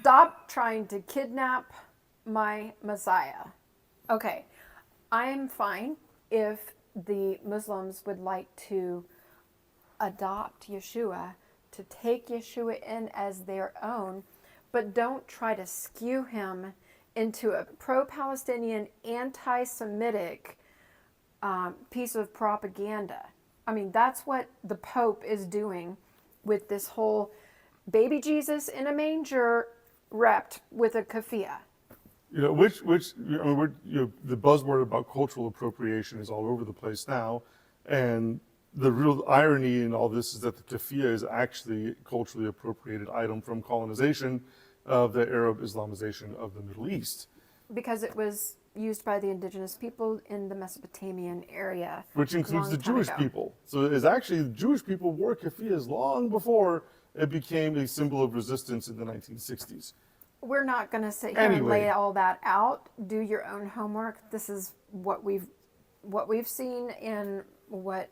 Stop trying to kidnap my Messiah. Okay, I'm fine if the Muslims would like to adopt Yeshua, to take Yeshua in as their own, but don't try to skew him into a pro-Palestinian, anti-Semitic piece of propaganda. I mean, that's what the Pope is doing with this whole baby Jesus in a manger wrapped with a keffiyeh. I mean, the buzzword about cultural appropriation is all over the place now, and the real irony in all this is that the keffiyeh is actually a culturally appropriated item from colonization of the Arab Islamization of the Middle East. Because it was used by the indigenous people in the Mesopotamian area. Which includes the long time Jewish ago. people. So it's actually the Jewish people wore keffiyehs long before it became a symbol of resistance in the 1960s. We're not going to sit here and Anyway, lay all that out. Do your own homework. This is what we've seen in what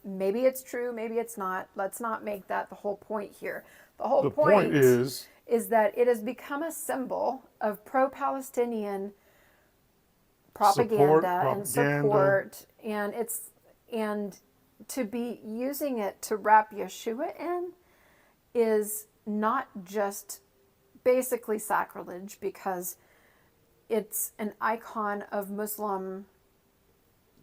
maybe it's true, maybe it's not. Let's not make that the whole point here. The whole the point point is that it has become a symbol of pro-Palestinian propaganda and support, and to be using it to wrap Yeshua in is not just basically sacrilege, because it's an icon of Muslim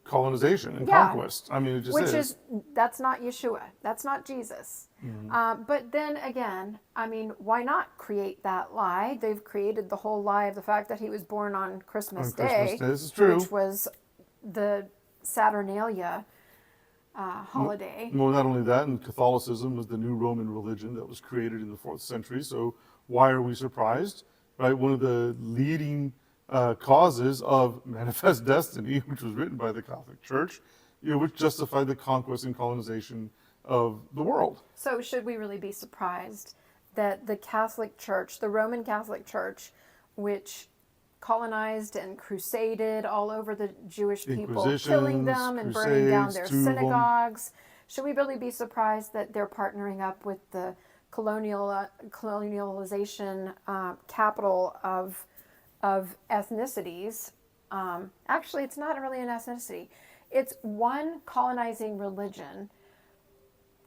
colonization and conquest. I mean, it just which is that's not Yeshua, that's not Jesus. But then again, I mean, why not create that lie? They've created the whole lie of the fact that he was born on Christmas Day, This is true. which was the Saturnalia holiday. Well, not only that, and Catholicism was the new Roman religion that was created in the 4th century. So why are we surprised? Right? One of the leading causes of Manifest Destiny, which was written by the Catholic Church, which justified the conquest and colonization of the world. So should we really be surprised that the Catholic Church, the Roman Catholic Church, which colonized and crusaded all over the Jewish people, killing them and burning down their synagogues, should we really be surprised that they're partnering up with the colonialization capital of ethnicities? Actually, it's not really an ethnicity. It's one colonizing religion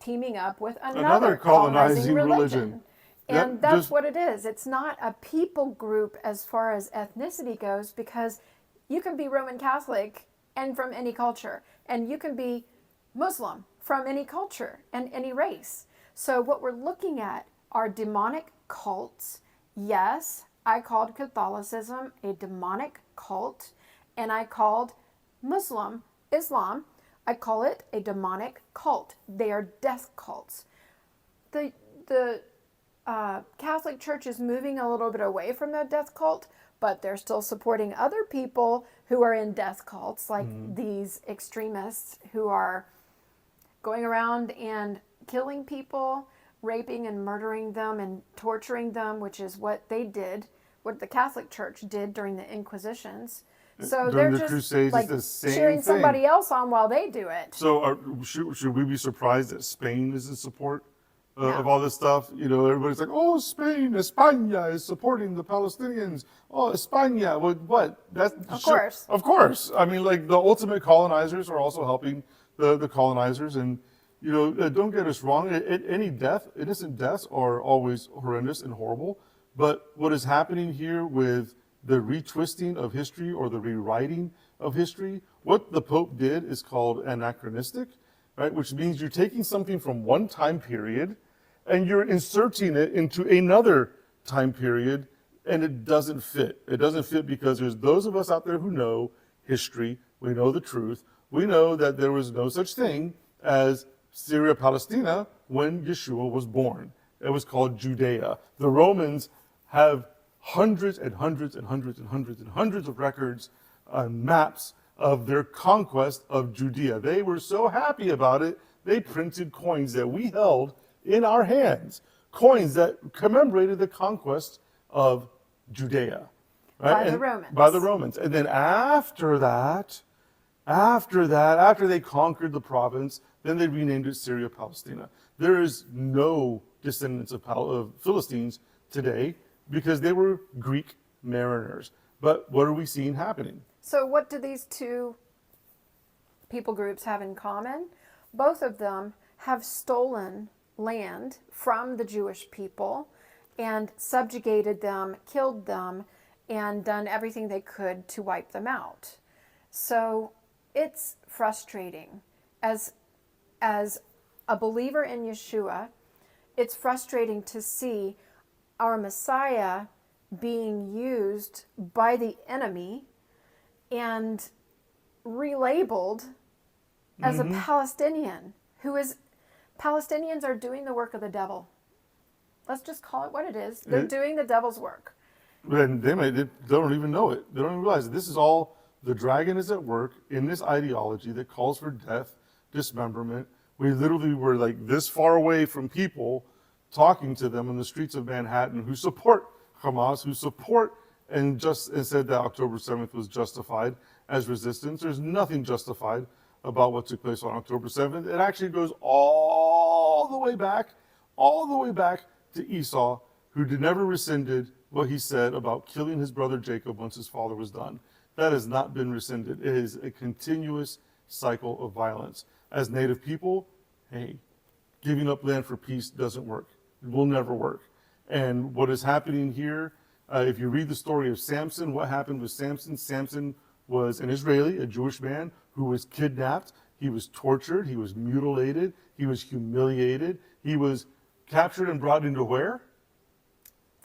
teaming up with another colonizing religion. And that's what it is. It's not a people group as far as ethnicity goes, because you can be Roman Catholic and from any culture, and you can be Muslim from any culture and any race. So what we're looking at are demonic cults. Yes, I called Catholicism a demonic cult, and I called Islam, I call it a demonic cult. They are death cults. The Catholic Church is moving a little bit away from the death cult, but they're still supporting other people who are in death cults, like these extremists who are going around and killing people, raping and murdering them and torturing them, which is what they did, what the Catholic Church did during the Inquisitions. So they're just Crusades, like the same cheering thing. somebody else on while they do it. So should we be surprised that Spain is in support No. of all this stuff? Everybody's like, oh, Spain, España is supporting the Palestinians. Oh, España, what? Of course. Of course. I mean, like, the ultimate colonizers are also helping the colonizers. And, don't get us wrong. Any innocent deaths are always horrendous and horrible. But what is happening here with the retwisting of history or the rewriting of history, what the Pope did is called anachronistic, right? Which means you're taking something from one time period and you're inserting it into another time period, and it doesn't fit. It doesn't fit because there's those of us out there who know history, we know the truth, we know that there was no such thing as Syria Palestina when Yeshua was born. It was called Judea. The Romans have hundreds and hundreds and hundreds and hundreds and hundreds of records, maps of their conquest of Judea. They were so happy about it, they printed coins that we held in our hands, coins that commemorated the conquest of Judea. Right? By the Romans. By the Romans. And then after they conquered the province, then they renamed it Syria Palestina. There is no descendants of Philistines today because they were Greek mariners. But what are we seeing happening? So, what do these two people groups have in common? Both of them have stolen land from the Jewish people and subjugated them, killed them, and done everything they could to wipe them out. So it's frustrating. As a believer in Yeshua, it's frustrating to see our Messiah being used by the enemy and relabeled as a Palestinian who is Palestinians are doing the work of the devil. Let's just call it what it is. They're doing the devil's work. And they don't even know it. They don't even realize it. This is all, the dragon is at work in this ideology that calls for death, dismemberment. We literally were like this far away from people talking to them in the streets of Manhattan who support Hamas, who support and said that October 7th was justified as resistance. There's nothing justified about what took place on October 7th. It actually goes all the way back to Esau, who never rescinded what he said about killing his brother Jacob once his father was done. That has not been rescinded. It is a continuous cycle of violence. As Native people, hey, giving up land for peace doesn't work. It will never work. And what is happening here, if you read the story of Samson, what happened with Samson? Samson was an Israeli, a Jewish man who was kidnapped. He was tortured. He was mutilated. He was humiliated. He was captured and brought into where?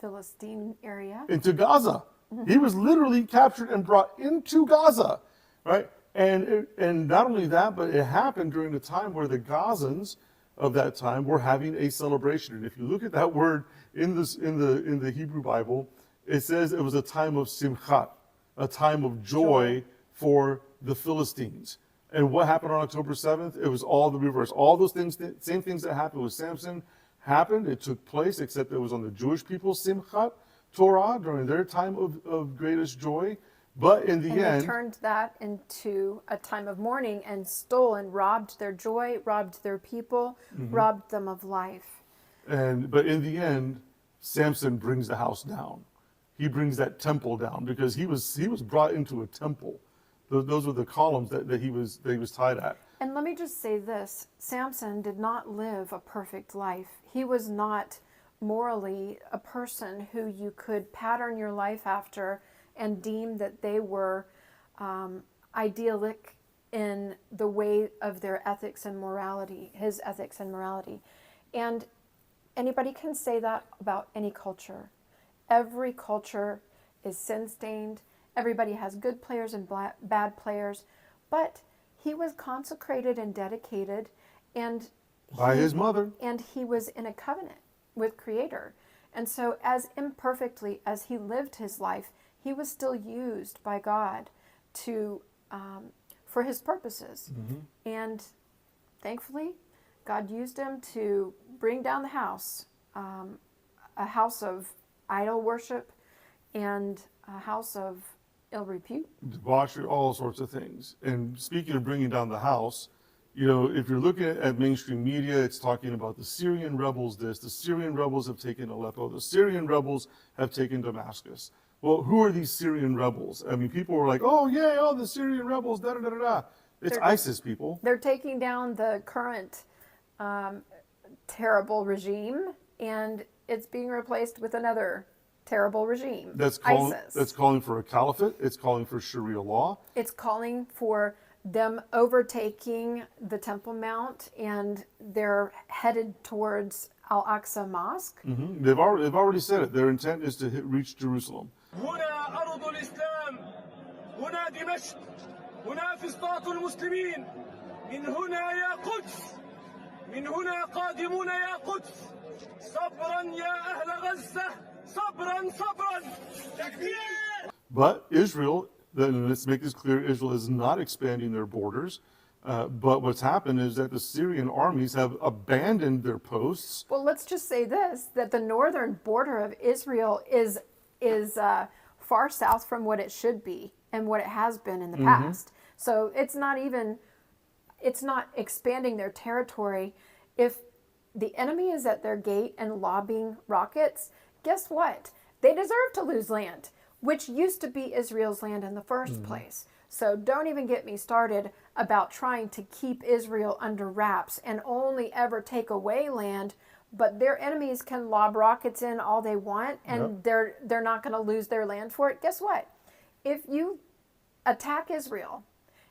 Philistine area. Into Gaza. He was literally captured and brought into Gaza, right? And not only that, but it happened during the time where the Gazans of that time were having a celebration. And if you look at that word in the Hebrew Bible, it says it was a time of simchat, a time of joy for the Philistines. And what happened on October 7th? It was all the reverse. All those things, same things that happened with Samson happened. It took place, except it was on the Jewish people's simchat Torah during their time of greatest joy. But in the end, they turned that into a time of mourning and stole and robbed their joy, robbed their people, robbed them of life. But in the end, Samson brings the house down. He brings that temple down because he was brought into a temple. Those were the columns that he was tied at. And let me just say this: Samson did not live a perfect life. He was not morally a person who you could pattern your life after and deem that they were idyllic in the way of their ethics and morality, his ethics and morality. And anybody can say that about any culture. Every culture is sin-stained. Everybody has good players and bad players. But he was consecrated and dedicated, and by his mother. And he was in a covenant with Creator. And so as imperfectly as he lived his life, he was still used by God to for his purposes. And thankfully, God used him to bring down the house, a house of idol worship and a house of ill repute. Debauchery, all sorts of things. And speaking of bringing down the house, you know, if you're looking at mainstream media, it's talking about the Syrian rebels this, the Syrian rebels have taken Aleppo, the Syrian rebels have taken Damascus. Well, who are these Syrian rebels? I mean, people were like, oh, yeah, oh, the Syrian rebels, da-da-da-da-da. It's ISIS, people. They're taking down the current terrible regime, and it's being replaced with another terrible regime, ISIS. That's calling for a caliphate. It's calling for Sharia law. It's calling for them overtaking the Temple Mount, and they're headed towards Al-Aqsa Mosque. They've already said it. Their intent is to reach Jerusalem. هنا أرض الإسلام، هنا دمشق، هنا فسطاط المسلمين، من هنا يا قدس، من هنا قادمون يا قدس، صبرا يا أهل غزة، صبرا صبرا، تكبير. But Israel, let's make this clear, Israel is not expanding their borders. But what's happened is that the Syrian armies have abandoned their posts. Well, let's just say this, that the northern border of Israel is far south from what it should be and what it has been in the past. So it's not expanding their territory. If the enemy is at their gate and lobbing rockets, guess what? They deserve to lose land, which used to be Israel's land in the first place. So don't even get me started about trying to keep Israel under wraps and only ever take away land, but their enemies can lob rockets in all they want, and they're not going to lose their land for it. Guess what? If you attack Israel,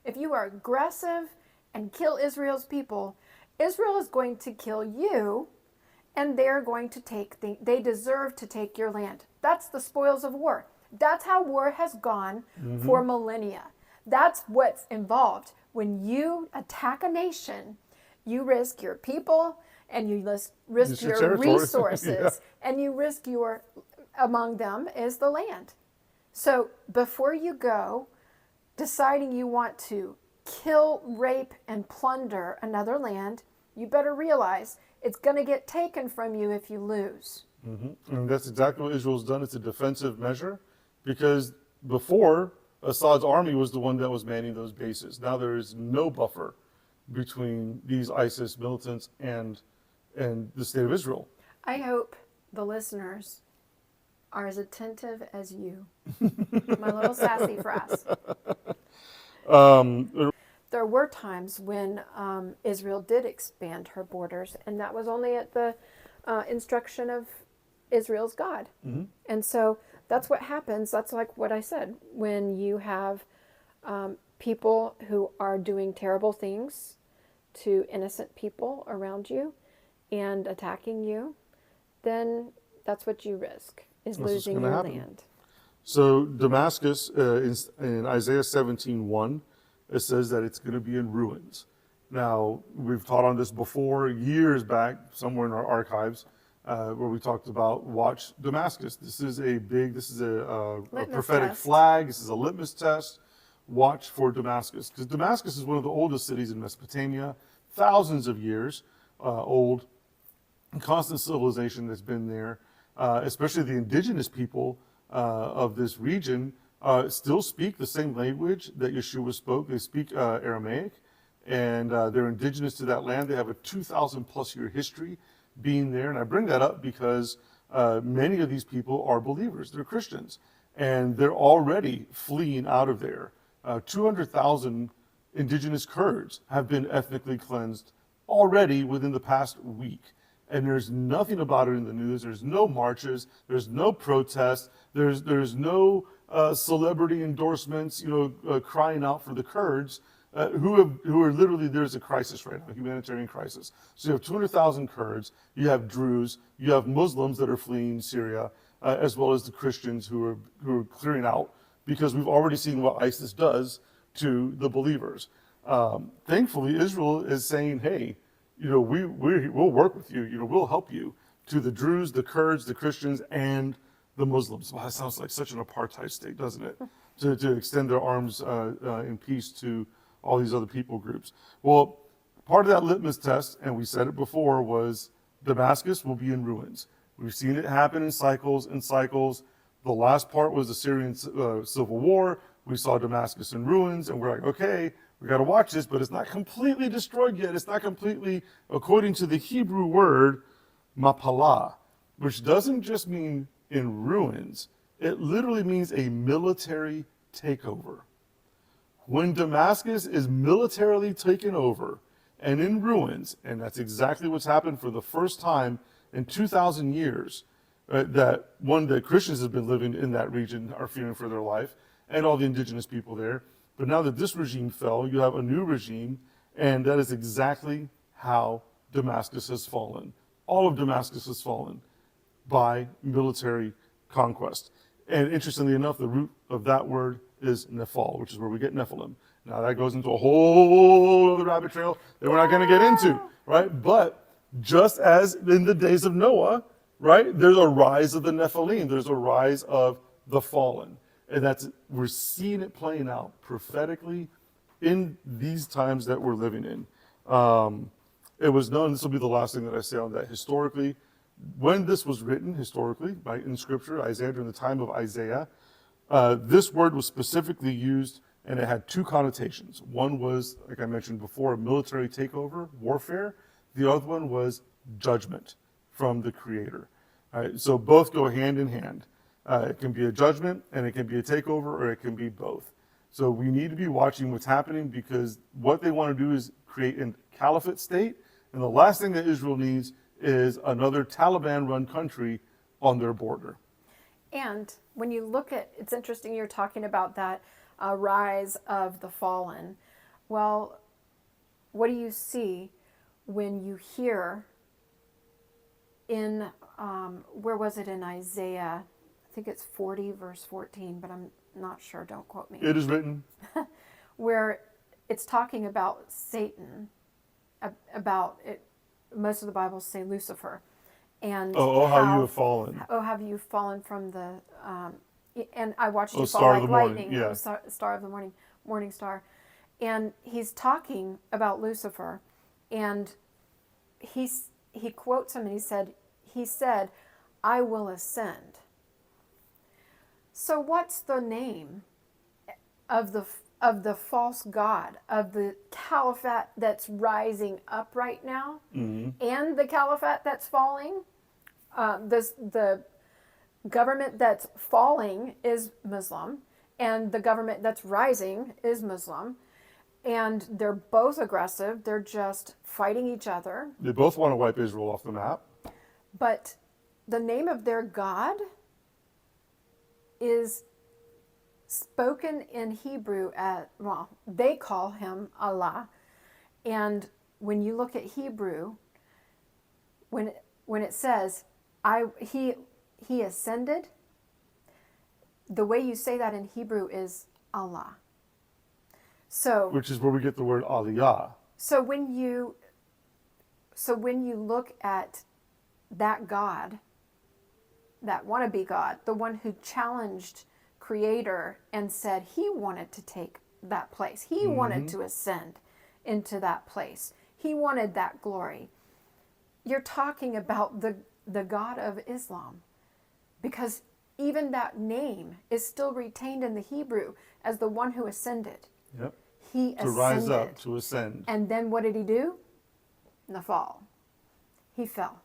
if you are aggressive and kill Israel's people, Israel is going to kill you, and they're going to they deserve to take your land. That's the spoils of war. That's how war has gone for millennia. That's what's involved. When you attack a nation, you risk your people, and you risk your territory. resources, and you risk among them is the land. So before you go deciding you want to kill, rape, and plunder another land, you better realize it's going to get taken from you if you lose. And that's exactly what Israel's done. It's a defensive measure, because before, Assad's army was the one that was manning those bases. Now there is no buffer between these ISIS militants and the state of Israel. I hope the listeners are as attentive as you, my little sassy frass. There were times when Israel did expand her borders, and that was only at the instruction of Israel's God. And so that's what happens. That's like what I said. When you have people who are doing terrible things to innocent people around you and attacking you, then that's what you risk, is losing your land. So Damascus, in Isaiah 17:1, it says that it's going to be in ruins. Now, we've taught on this before, years back, somewhere in our archives, where we talked about watch Damascus. This is a prophetic test. flag. This is a litmus test. Watch for Damascus, because Damascus is one of the oldest cities in Mesopotamia, thousands of years old, constant civilization that's been there. Especially the indigenous people of this region still speak the same language that Yeshua spoke. They speak Aramaic, and they're indigenous to that land. They have a 2,000 plus year history being there. And I bring that up because many of these people are believers. They're Christians, and they're already fleeing out of there. 200,000 indigenous Kurds have been ethnically cleansed already within the past week. And there's nothing about it in the news. There's no marches. There's no protests. There's no celebrity endorsements, crying out for the Kurds, who are literally, there's a crisis right now, a humanitarian crisis. So you have 200,000 Kurds. You have Druze. You have Muslims that are fleeing Syria, as well as the Christians who are clearing out, because we've already seen what ISIS does to the believers. Thankfully, Israel is saying, hey, we'll work with you. We'll help you, to the Druze, the Kurds, the Christians, and the Muslims. Wow, that sounds like such an apartheid state, doesn't it? To extend their arms in peace to all these other people groups. Well, part of that litmus test, and we said it before, was Damascus will be in ruins. We've seen it happen in cycles and cycles. The last part was the Syrian civil war. We saw Damascus in ruins, and we're like, okay, we got to watch this, but it's not completely destroyed yet. It's not completely, according to the Hebrew word, mapalah, which doesn't just mean in ruins. It literally means a military takeover. When Damascus is militarily taken over and in ruins, and that's exactly what's happened for the first time in 2,000 years, that Christians have been living in that region are fearing for their life, and all the indigenous people there. But now that this regime fell, you have a new regime, and that is exactly how Damascus has fallen. All of Damascus has fallen by military conquest. And interestingly enough, the root of that word is Nephal, which is where we get Nephilim. Now that goes into a whole other rabbit trail that we're not going to get into, right? But just as in the days of Noah, right, there's a rise of the Nephilim. There's a rise of the fallen. And we're seeing it playing out prophetically in these times that we're living in. It was known, this will be the last thing that I say on that, historically, when this was written historically in Scripture, Isaiah, during the time of Isaiah, this word was specifically used, and it had two connotations. One was, like I mentioned before, military takeover, warfare. The other one was judgment from the Creator. All right, so both go hand in hand. It can be a judgment, and it can be a takeover, or it can be both. So we need to be watching what's happening, because what they want to do is create a caliphate state, and the last thing that Israel needs is another Taliban-run country on their border. And when you look at, it's interesting you're talking about that rise of the fallen. Well, what do you see when you hear in, where was it in Isaiah? I think it's 40 verse 14, but I'm not sure, don't quote me. It is written. Where it's talking about Satan, about it, most of the Bibles say Lucifer. And how you have fallen. Oh, have you fallen from the, and I watched you fall star of like the morning, lightning. yeah. Oh, star of the morning star. And he's talking about Lucifer, and he quotes him, and he said, I will ascend. So what's the name of the false god, of the caliphate that's rising up right now, and the caliphate that's falling? The government that's falling is Muslim, and the government that's rising is Muslim, and they're both aggressive. They're just fighting each other. They both want to wipe Israel off the map. But the name of their God is spoken in Hebrew at, well, they call him Allah. And when you look at Hebrew, when it says, he ascended, the way you say that in Hebrew is Allah. So, Which is where we get the word aliyah. so when you look at that God, that wannabe God, the one who challenged Creator and said he wanted to take that place, he wanted to ascend into that place, he wanted that glory. You're talking about the God of Islam, because even that name is still retained in the Hebrew as the one who ascended. Yep. He To ascended. rise up, to ascend. And then what did he do? In the fall, he fell.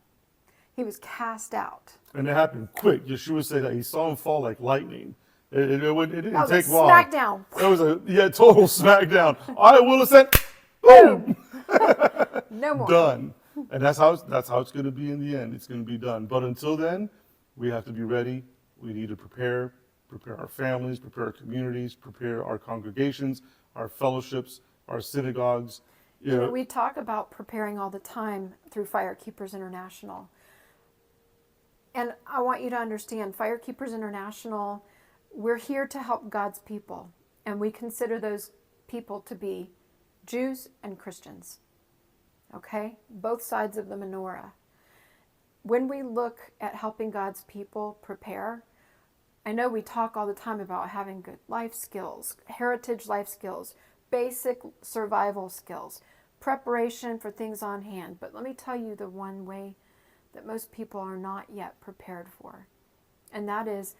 He was cast out. And it happened quick. Yeshua said that he saw him fall like lightning. It didn't That was take a long. smackdown. It was a total smackdown. I will ascend. Boom. No more. Done. And that's how it's going to be in the end. It's going to be done. But until then, we have to be ready. We need to prepare our families, prepare our communities, prepare our congregations, our fellowships, our synagogues. You know, we talk about preparing all the time through Firekeepers International. And I want you to understand, Firekeepers International, we're here to help God's people. And we consider those people to be Jews and Christians. Okay? Both sides of the menorah. When we look at helping God's people prepare, I know we talk all the time about having good life skills, heritage life skills, basic survival skills, preparation for things on hand. But let me tell you the one way that most people are not yet prepared for. And that is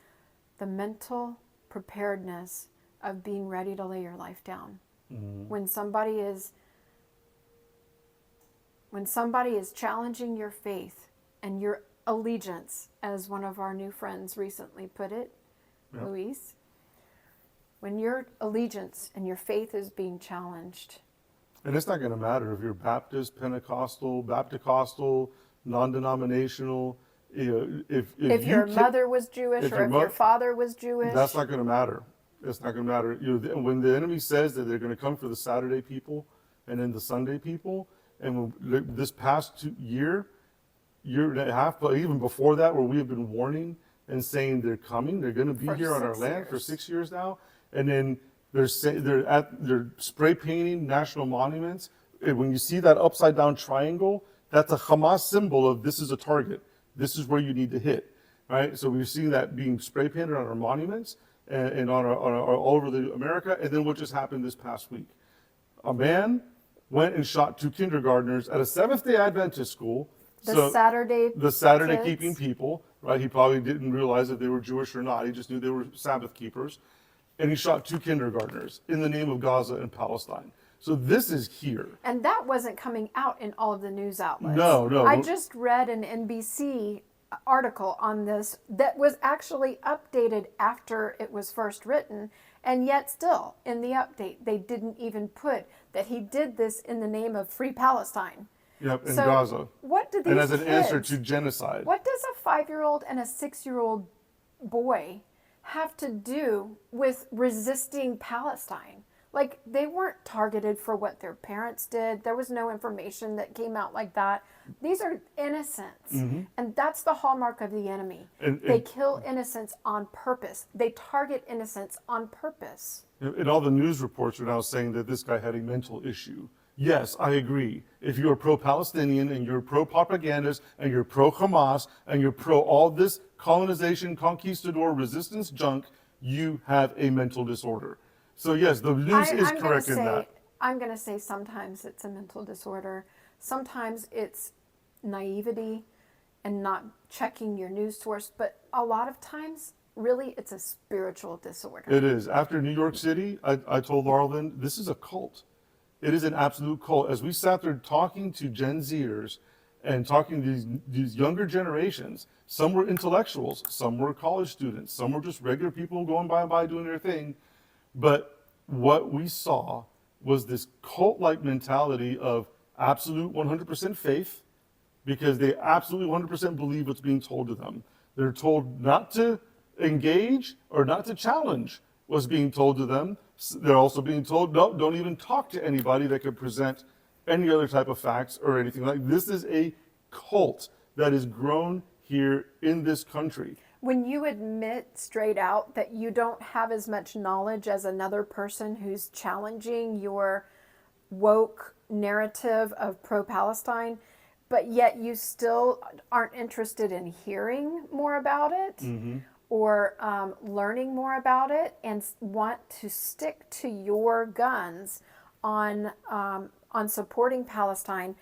the mental preparedness of being ready to lay your life down. When somebody is challenging your faith and your allegiance, as one of our new friends recently put it, Yep. Luis, when your allegiance and your faith is being challenged. And it's not going to matter if you're Baptist, Pentecostal, Baptist-costal, non-denominational. If your mother was Jewish, or if your father was Jewish. That's not going to matter. It's not going to matter. When the enemy says that they're going to come for the Saturday people and then the Sunday people, and this past year and a half, but even before that, where we have been warning and saying they're coming, they're going to be For here on our 6 land years. for 6 years now, and then they're spray painting national monuments. And when you see that upside down triangle, that's a Hamas symbol of this is a target. This is where you need to hit, right? So we've seen that being spray painted on our monuments and on our all over America. And then what just happened this past week? A man went and shot 2 kindergartners at a Seventh-day Adventist school. The Saturday kids. keeping people, right? He probably didn't realize if they were Jewish or not. He just knew they were Sabbath keepers. And he shot 2 kindergartners in the name of Gaza and Palestine. So this is here. And that wasn't coming out in all of the news outlets. No. I just read an NBC article on this that was actually updated after it was first written, and yet still in the update they didn't even put that he did this in the name of free Palestine. Yep, in So Gaza. what do these And as an answer kids- to genocide. What does a 5-year-old and a 6-year-old boy have to do with resisting Palestine? Like, they weren't targeted for what their parents did. There was no information that came out like that. These are innocents. And that's the hallmark of the enemy. They kill innocents on purpose. They target innocents on purpose. And all the news reports are now saying that this guy had a mental issue. Yes, I agree. If you're pro-Palestinian and you're pro-propagandist and you're pro-Hamas and you're pro all this colonization, conquistador, resistance junk, you have a mental disorder. So yes, the news is correct in that. I'm going to say sometimes it's a mental disorder. Sometimes it's naivety and not checking your news source. But a lot of times, really, it's a spiritual disorder. It is. After New York City, I told Laurel then, this is a cult. It is an absolute cult. As we sat there talking to Gen Zers and talking to these younger generations, some were intellectuals, some were college students, some were just regular people going by doing their thing. But what we saw was this cult-like mentality of absolute 100% faith, because they absolutely 100% believe what's being told to them. They're told not to engage or not to challenge what's being told to them. They're also being told, no, don't even talk to anybody that could present any other type of facts or anything like this. Is a cult that is grown here in this country. When you admit straight out that you don't have as much knowledge as another person who's challenging your woke narrative of pro-Palestine, but yet you still aren't interested in hearing more about it or learning more about it, and want to stick to your guns on supporting Palestine,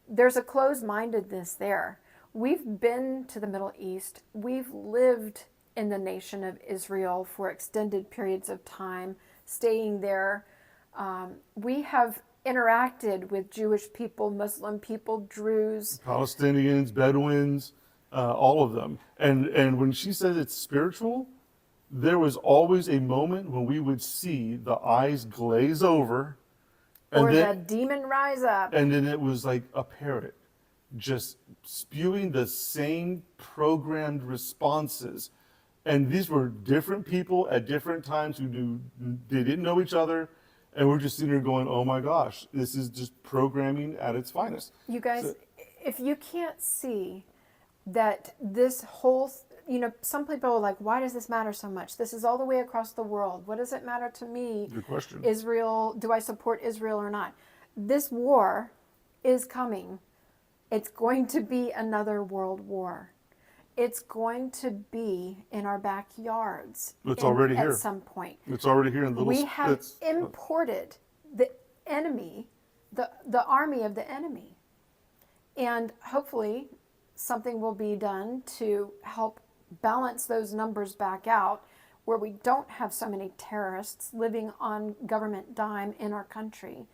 there's a closed-mindedness there. We've been to the Middle East. We've lived in the nation of Israel for extended periods of time, staying there. We have interacted with Jewish people, Muslim people, Druze, Palestinians, Bedouins, all of them. And when she says it's spiritual, there was always a moment when we would see the eyes glaze over, and or then, the demon rise up. and then it was like a parrot, just spewing the same programmed responses. And these were different people at different times they didn't know each other, and we're just sitting there going, oh my gosh, this is just programming at its finest. You guys, if you can't see that this whole, some people are like, why does this matter so much? This is all the way across the world. What does it matter to me? Good question. Israel, do I support Israel or not? This war is coming. It's going to be another world war. It's going to be in our backyards. It's already here. At some point. It's already here in little We have spits. imported the enemy, the army of the enemy. And hopefully something will be done to help balance those numbers back out, where we don't have so many terrorists living on government dime in our country.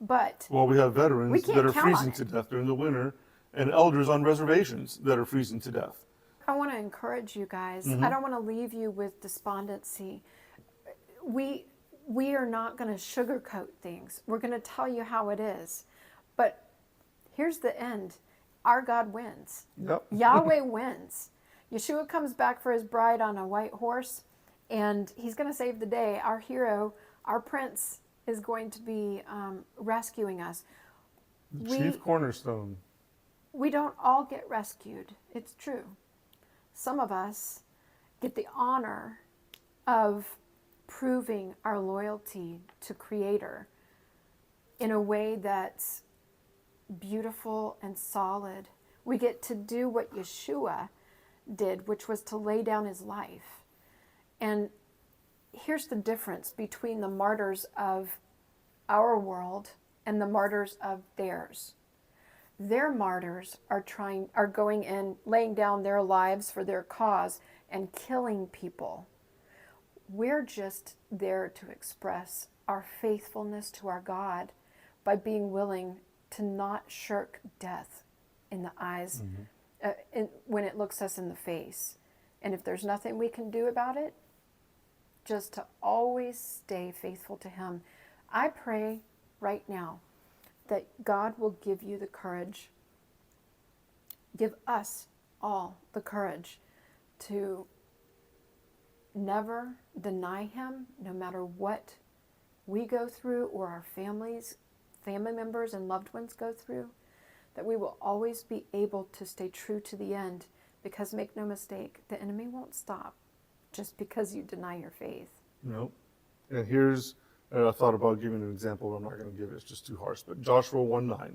But Well, we have veterans We can't that are count on freezing it. to death during the winter, and elders on reservations that are freezing to death. I want to encourage you guys. I don't want to leave you with despondency. We are not going to sugarcoat things. We're going to tell you how it is. But here's the end. Our God wins. Yep. Yahweh wins. Yeshua comes back for his bride on a white horse, and he's going to save the day. Our hero, our prince, is going to be rescuing us. Chief cornerstone. We don't all get rescued. It's true. Some of us get the honor of proving our loyalty to Creator in a way that's beautiful and solid. We get to do what Yeshua did, which was to lay down his life. And here's the difference between the martyrs of our world and the martyrs of theirs. Their martyrs are going in, laying down their lives for their cause and killing people. We're just there to express our faithfulness to our God by being willing to not shirk death in the eyes when it looks us in the face. And if there's nothing we can do about it, just to always stay faithful to Him. I pray right now that God will give you the courage, give us all the courage to never deny Him, no matter what we go through or our family members and loved ones go through, that we will always be able to stay true to the end, because make no mistake, the enemy won't stop just because you deny your faith. No. And here's, I thought about giving an example, but I'm not going to give it. It's just too harsh. But Joshua 1:9,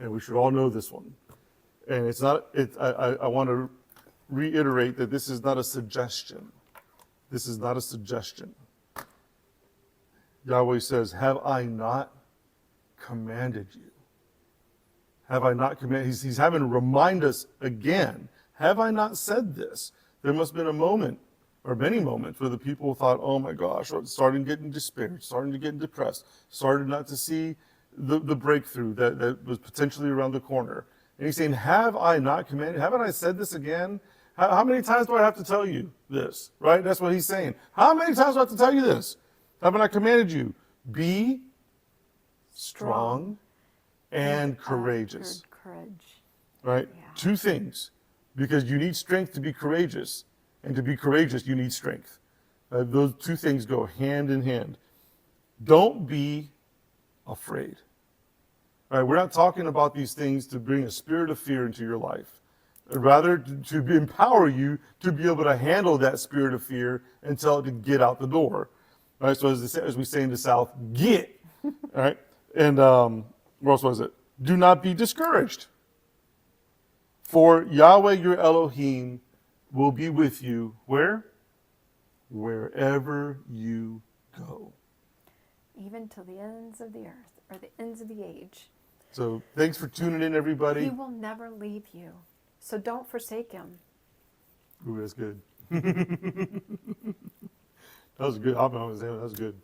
and we should all know this one. And it's not, I want to reiterate that this is not a suggestion. This is not a suggestion. Yahweh says, have I not commanded you? Have I not commanded? He's having to remind us again. Have I not said this? There must have been a moment, or many moments, where the people thought, oh my gosh, starting getting despaired, starting to get depressed, started not to see the breakthrough that was potentially around the corner. And he's saying, have I not commanded? Haven't I said this again? How many times do I have to tell you this? Right? That's what he's saying. How many times do I have to tell you this? Haven't I commanded you? Be strong and courageous. Courage. Right? Yeah. Two things. Because you need strength to be courageous. And to be courageous, you need strength. Those two things go hand in hand. Don't be afraid. All right, we're not talking about these things to bring a spirit of fear into your life. Rather, to empower you to be able to handle that spirit of fear and tell it to get out the door. All right, so as we say in the South, get. All right, and what else was it? Do not be discouraged. For Yahweh your Elohim will be with you, where? Wherever you go. Even to the ends of the earth, or the ends of the age. So thanks for tuning in, everybody. He will never leave you. So don't forsake Him. Ooh, that's good. That was good. That was good.